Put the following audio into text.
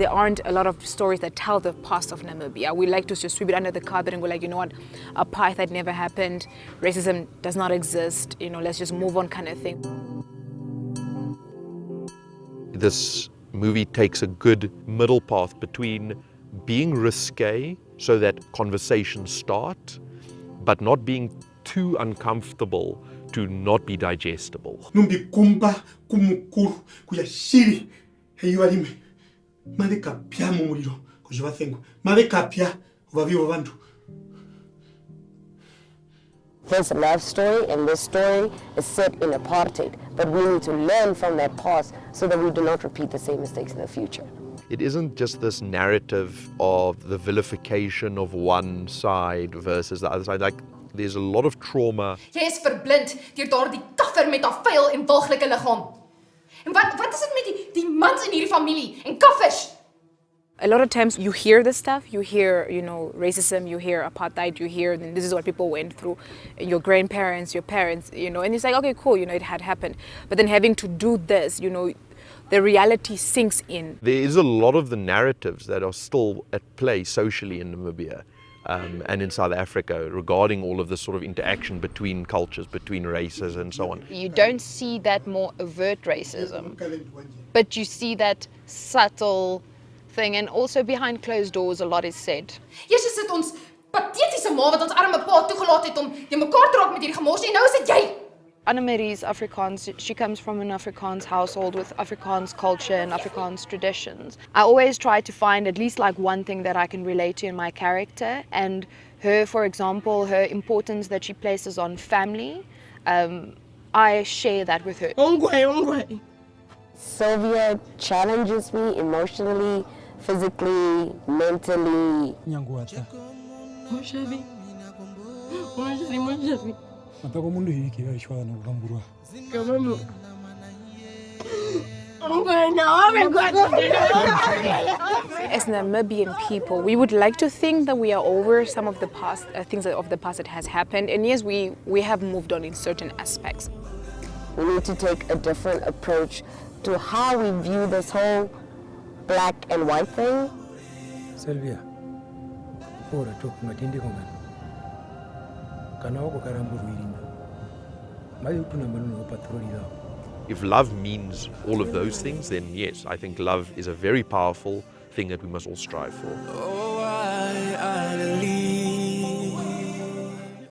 there aren't a lot of stories that tell the past of Namibia. We like to just sweep it under the carpet and go like, you know what, apartheid never happened, racism does not exist, let's just move on kind of thing. This movie takes a good middle path between being risque so that conversations start, but not being too uncomfortable to not be digestible. Numbikumba kumukuru kuyashiri heiwarime made kapya mu muliro kujibathengo made kapya ubavivo bantu. There's a love story, and this story is set in apartheid, but we need to learn from that past so that we do not repeat the same mistakes in the future. It isn't just this narrative of the vilification of one side versus the other side. Like, there's a lot of trauma. Jy is verblind deur daardie kaffer met haar vuil en walglike liggaam. En wat is dit met die mans in hierdie familie en kaffers? A lot of times you hear this stuff, you hear, racism, you hear apartheid, you hear this is what people went through, your grandparents, your parents, and it's like, okay, cool, it had happened. But then having to do this, the reality sinks in. There is a lot of the narratives that are still at play socially in Namibia and in South Africa regarding all of this sort of interaction between cultures, between races and so on. You don't see that more overt racism, but you see that subtle thing, and also behind closed doors a lot is said. Eers is dit ons patetiese ma wat ons arme pa toegelaat het om jy mekaar te raak met hierdie gemors en nou is dit jy. Annemarie's Afrikaans, she comes from an Afrikaans household with Afrikaans culture and Afrikaans traditions. I always try to find at least like one thing that I can relate to in my character, and her, for example, her importance that she places on family, I share that with her. Sylvia challenges me emotionally, physically, mentally. As Namibian people, we would like to think that we are over some of the past things of the past that has happened, and yes, we have moved on in certain aspects. We need to take a different approach to how we view this whole black and white thing. Sylvia, ora tok matindi kongan. Kana oko karamburu irinda. Mai utuna manu patrolida. If love means all of those things, then yes, I think love is a very powerful thing that we must all strive for. Oh, I